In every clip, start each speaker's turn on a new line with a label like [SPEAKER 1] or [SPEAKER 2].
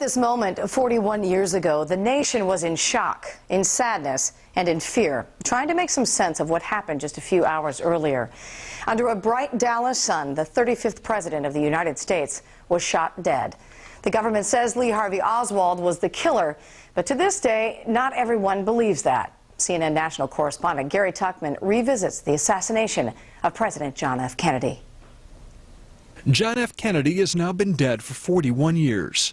[SPEAKER 1] this moment 41 years ago, the nation was in shock, in sadness, and in fear, trying to make some sense of what happened just a few hours earlier. Under a bright Dallas sun, the 35th president of the United States was shot dead. The government says Lee Harvey Oswald was the killer, but to this day, not everyone believes that. CNN national correspondent Gary Tuchman revisits the assassination of President John F. Kennedy.
[SPEAKER 2] John F. Kennedy has now been dead for 41 years.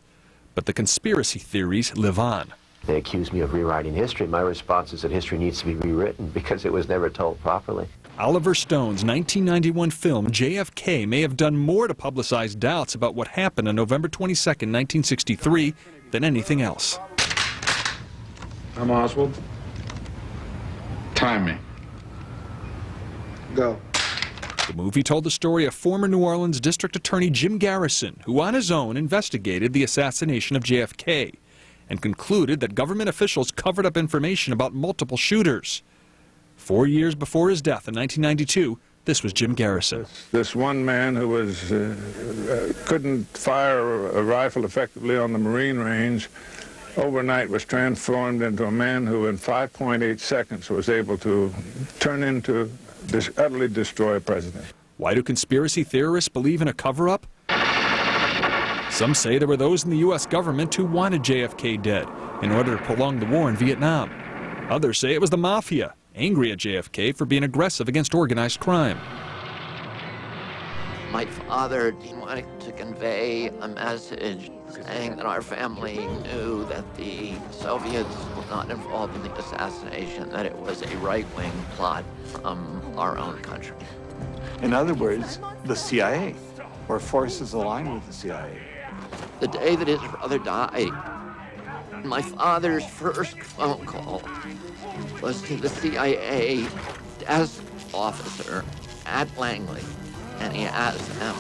[SPEAKER 2] But the conspiracy theories live on.
[SPEAKER 3] They accuse me of rewriting history. My response is that history needs to be rewritten because it was never told properly.
[SPEAKER 2] Oliver Stone's 1991 film JFK may have done more to publicize doubts about what happened on November 22, 1963 than anything else.
[SPEAKER 4] I'm Oswald. Time me. Go.
[SPEAKER 2] The movie told the story of former New Orleans District Attorney Jim Garrison, who on his own investigated the assassination of JFK and concluded that government officials covered up information about multiple shooters. 4 years before his death in 1992, this was Jim Garrison.
[SPEAKER 4] This one man who couldn't fire a rifle effectively on the Marine range overnight was transformed into a man who in 5.8 seconds was able to turn into utterly destroy a president.
[SPEAKER 2] Why do conspiracy theorists believe in a cover-up? Some say there were those in the U.S. government who wanted JFK dead in order to prolong the war in Vietnam. Others say it was the mafia, angry at JFK for being aggressive against organized crime.
[SPEAKER 5] My father wanted to convey a message saying that our family knew that the Soviets were not involved in the assassination, that it was a right-wing plot from our own country.
[SPEAKER 6] In other words, the CIA, or forces aligned with the CIA.
[SPEAKER 5] The day that his brother died, my father's first phone call was to the CIA desk officer at Langley, and he asked them,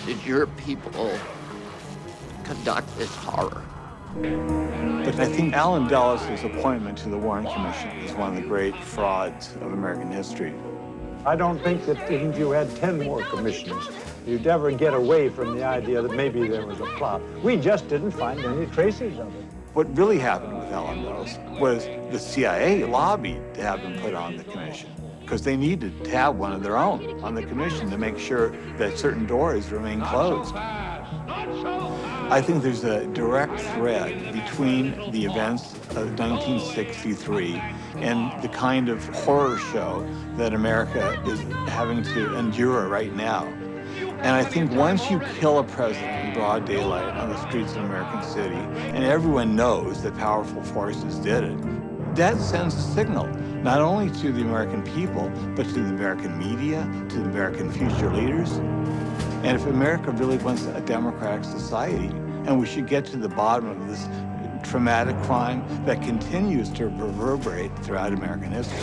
[SPEAKER 5] did your people conduct this horror?
[SPEAKER 6] But I think Allen Dulles' appointment to the Warren Commission is one of the great frauds of American history.
[SPEAKER 7] I don't think that even if you had 10 more commissions, you'd ever get away from the idea that maybe there was a plot. We just didn't find any traces of it.
[SPEAKER 6] What really happened with Allen Dulles was the CIA lobbied to have him put on the commission because they needed to have one of their own on the commission to make sure that certain doors remain closed. I think there's a direct thread between the events of 1963 and the kind of horror show that America is having to endure right now. And I think once you kill a president in broad daylight on the streets of an American city, and everyone knows that powerful forces did it, that sends a signal, not only to the American people, but to the American media, to the American future leaders. And if America really wants a democratic society, and we should get to the bottom of this traumatic crime that continues to reverberate throughout American history.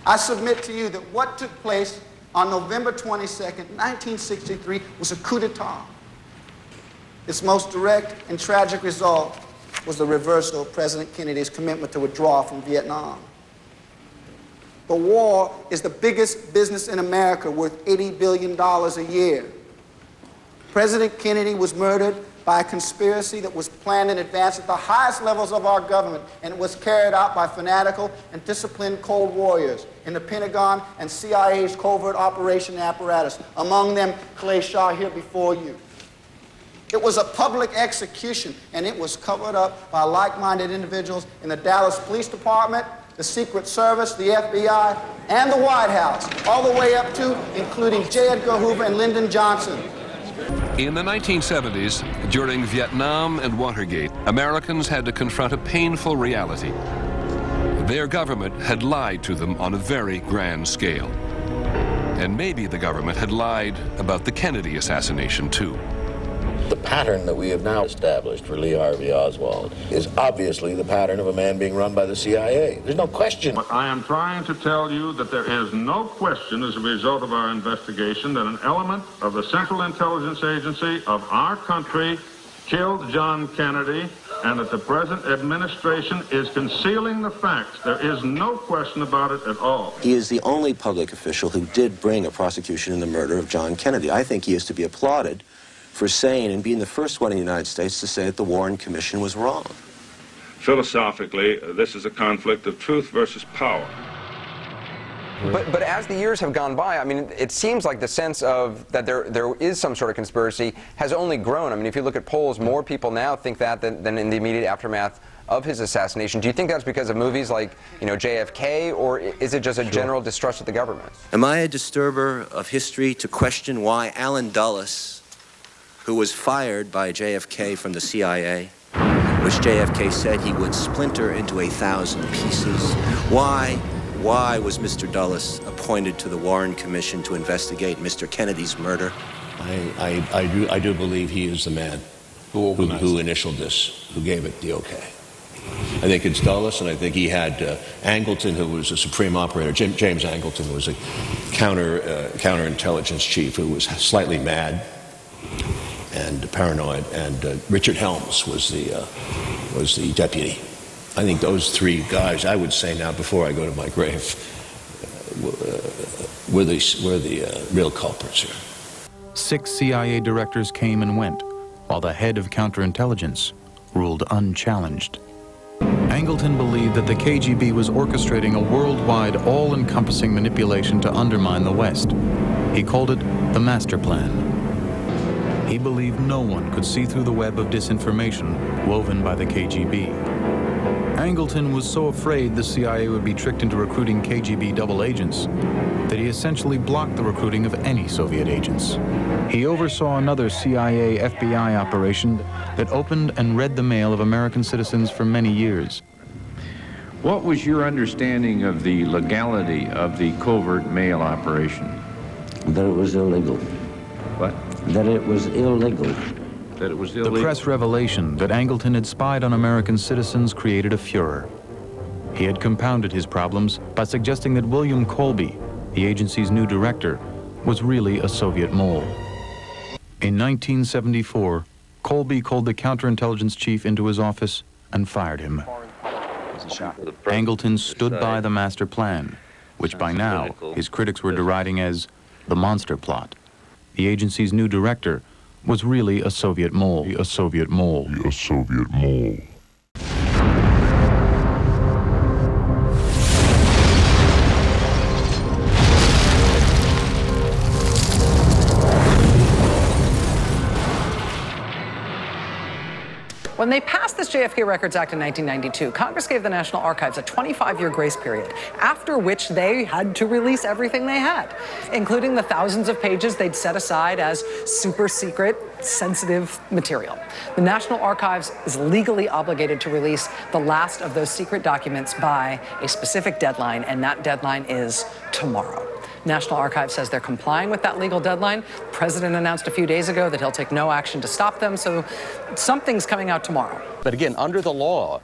[SPEAKER 8] I submit to you that what took place on November 22nd, 1963 was a coup d'etat. Its most direct and tragic result was the reversal of President Kennedy's commitment to withdraw from Vietnam. The war is the biggest business in America, worth $80 billion a year. President Kennedy was murdered by a conspiracy that was planned in advance at the highest levels of our government, and it was carried out by fanatical and disciplined Cold Warriors in the Pentagon and CIA's covert operation apparatus, among them Clay Shaw here before you. It was a public execution, and it was covered up by like-minded individuals in the Dallas Police Department, the Secret Service, the FBI, and the White House, all the way up to, including J. Edgar Hoover and Lyndon Johnson.
[SPEAKER 9] In the 1970s, during Vietnam and Watergate, Americans had to confront a painful reality. Their government had lied to them on a very grand scale. And maybe the government had lied about the Kennedy assassination, too.
[SPEAKER 10] The pattern that we have now established for Lee Harvey Oswald is obviously the pattern of a man being run by the CIA. There's no question.
[SPEAKER 4] I am trying to tell you that there is no question as a result of our investigation that an element of the Central Intelligence Agency of our country killed John Kennedy and that the present administration is concealing the facts. There is no question about it at all.
[SPEAKER 3] He is the only public official who did bring a prosecution in the murder of John Kennedy. I think he is to be applauded for saying and being the first one in the United States to say that the Warren Commission was wrong.
[SPEAKER 4] Philosophically, this is a conflict of truth versus power.
[SPEAKER 11] But as the years have gone by, I mean, it seems like the sense of that there is some sort of conspiracy has only grown. I mean, if you look at polls, more people now think that than in the immediate aftermath of his assassination. Do you think that's because of movies like, JFK, or is it just a general distrust of the government?
[SPEAKER 3] Am I a disturber of history to question why Allen Dulles, who was fired by JFK from the CIA, which JFK said he would splinter into 1,000 pieces, why was Mr. Dulles appointed to the Warren Commission to investigate Mr. Kennedy's murder?
[SPEAKER 10] I do believe he is the man who initialed this, who gave it the okay. I think it's Dulles, and I think he had Angleton, who was a supreme operator. James Angleton was a counterintelligence chief who was slightly mad and paranoid, and Richard Helms was the deputy. I think those three guys, I would say now before I go to my grave, were the real culprits here.
[SPEAKER 12] 6 CIA directors came and went, while the head of counterintelligence ruled unchallenged. Angleton believed that the KGB was orchestrating a worldwide, all-encompassing manipulation to undermine the West. He called it the master plan. He believed no one could see through the web of disinformation woven by the KGB. Angleton was so afraid the CIA would be tricked into recruiting KGB double agents that he essentially blocked the recruiting of any Soviet agents. He oversaw another CIA-FBI operation that opened and read the mail of American citizens for many years.
[SPEAKER 13] What was your understanding of the legality of the covert mail operation?
[SPEAKER 14] That it was illegal.
[SPEAKER 13] What?
[SPEAKER 14] That it was illegal.
[SPEAKER 13] That it was illegal?
[SPEAKER 12] The press revelation that Angleton had spied on American citizens created a furor. He had compounded his problems by suggesting that William Colby, the agency's new director, was really a Soviet mole. In 1974, Colby called the counterintelligence chief into his office and fired him. Angleton stood by the master plan, which by now his critics were deriding as the monster plot. The agency's new director was really a Soviet mole. A Soviet mole. A Soviet mole.
[SPEAKER 15] When they passed this JFK Records Act in 1992, Congress gave the National Archives a 25-year grace period, after which they had to release everything they had, including the thousands of pages they'd set aside as super secret, sensitive material. The National Archives is legally obligated to release the last of those secret documents by a specific deadline, and that deadline is tomorrow. National Archives says they're complying with that legal deadline. The president announced a few days ago that he'll take no action to stop them, so something's coming out tomorrow.
[SPEAKER 16] But again, under the law,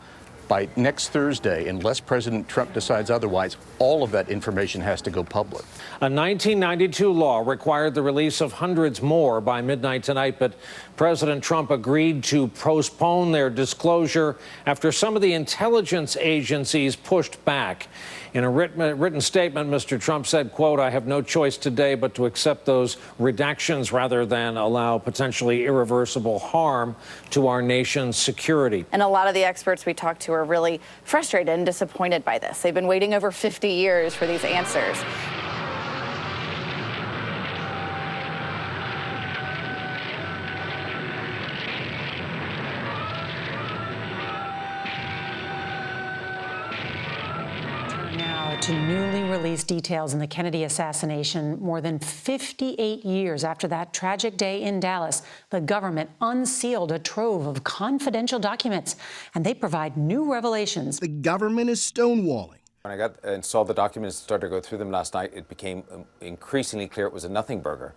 [SPEAKER 16] by next Thursday, unless President Trump decides otherwise, all of that information has to go public.
[SPEAKER 17] A 1992 law required the release of hundreds more by midnight tonight, but President Trump agreed to postpone their disclosure after some of the intelligence agencies pushed back. In a written statement, Mr. Trump said, quote, "I have no choice today but to accept those redactions rather than allow potentially irreversible harm to our nation's security."
[SPEAKER 18] And a lot of the experts we talked to are really frustrated and disappointed by this. They've been waiting over 50 years for these answers.
[SPEAKER 19] To newly released details in the Kennedy assassination more than 58 years after that tragic day in Dallas, the government unsealed a trove of confidential documents, and they provide new revelations.
[SPEAKER 20] The government is stonewalling When I got and saw the documents and started to go through them last night, it became increasingly clear it was a nothing burger.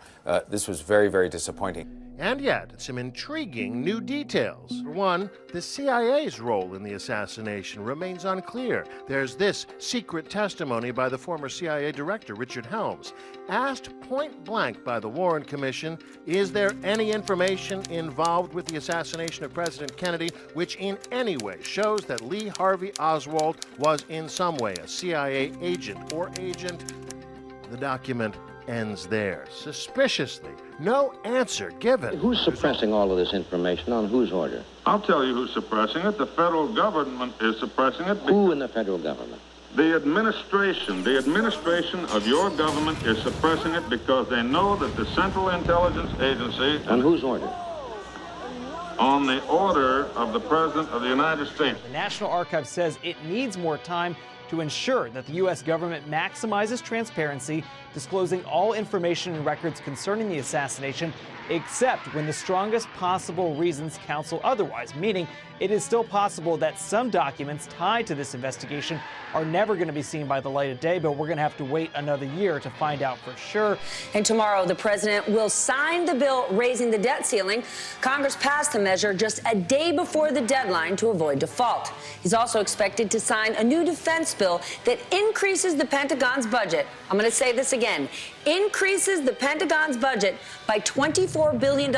[SPEAKER 20] This was very, very disappointing.
[SPEAKER 21] And yet, some intriguing new details. For one, the CIA's role in the assassination remains unclear. There's this secret testimony by the former CIA director, Richard Helms. Asked point blank by the Warren Commission, is there any information involved with the assassination of President Kennedy which in any way shows that Lee Harvey Oswald was in some way a CIA agent or agent? The document ends there. Suspiciously, no answer given.
[SPEAKER 14] Who's suppressing all of this information? On whose order?
[SPEAKER 22] I'll tell you who's suppressing it. The federal government is suppressing it.
[SPEAKER 14] Who in the federal government?
[SPEAKER 22] The administration of your government is suppressing it because they know that the Central Intelligence Agency...
[SPEAKER 14] On whose order?
[SPEAKER 22] On the order of the President of the United States.
[SPEAKER 23] The National Archives says it needs more time to ensure that the U.S. government maximizes transparency, disclosing all information and records concerning the assassination, except when the strongest possible reasons counsel otherwise, meaning it is still possible that some documents tied to this investigation are never going to be seen by the light of day, but we're going to have to wait another year to find out for sure.
[SPEAKER 24] And tomorrow, the president will sign the bill raising the debt ceiling. Congress passed the measure just a day before the deadline to avoid default. He's also expected to sign a new defense bill that increases the Pentagon's budget. I'm going to say this again. Increases the Pentagon's budget by $24 billion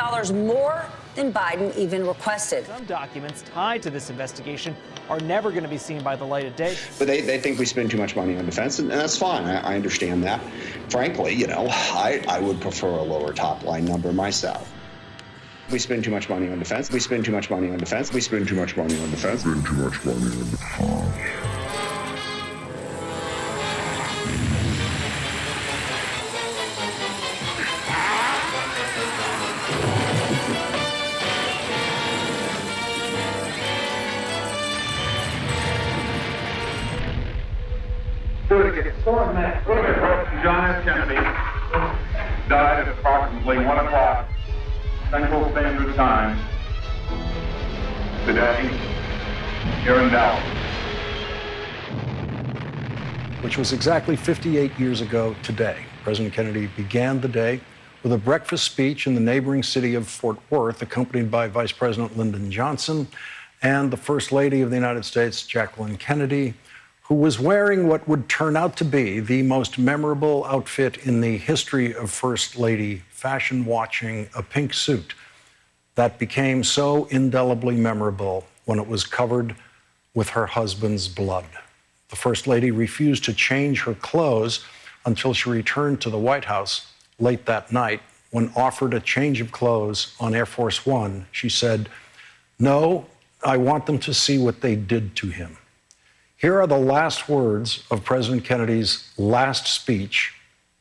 [SPEAKER 24] more than Biden even requested.
[SPEAKER 23] Some documents tied to this investigation are never going to be seen by the light of day.
[SPEAKER 25] But they think we spend too much money on defense, and that's fine. I understand that. Frankly, you know, I would prefer a lower top line number myself. We spend too much money on defense. We spend too much money on defense. We spend too much money on defense. Spend too much money on defense.
[SPEAKER 22] John F. Kennedy died at approximately 1 o'clock Central Standard Time today here in Dallas.
[SPEAKER 26] Which was exactly 58 years ago today. President Kennedy began the day with a breakfast speech in the neighboring city of Fort Worth, accompanied by Vice President Lyndon Johnson and the First Lady of the United States, Jacqueline Kennedy, who was wearing what would turn out to be the most memorable outfit in the history of First Lady fashion watching, a pink suit that became so indelibly memorable when it was covered with her husband's blood. The First Lady refused to change her clothes until she returned to the White House late that night. When offered a change of clothes on Air Force One, she said, "No, I want them to see what they did to him." Here are the last words of President Kennedy's last speech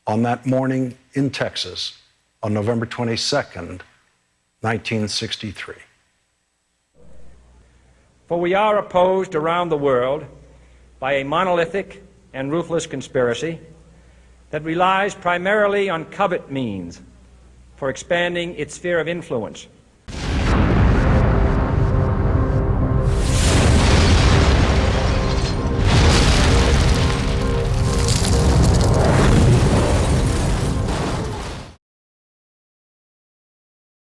[SPEAKER 26] on that morning in Texas on November 22nd, 1963.
[SPEAKER 27] For we are opposed around the world by a monolithic and ruthless conspiracy that relies primarily on covert means for expanding its sphere of influence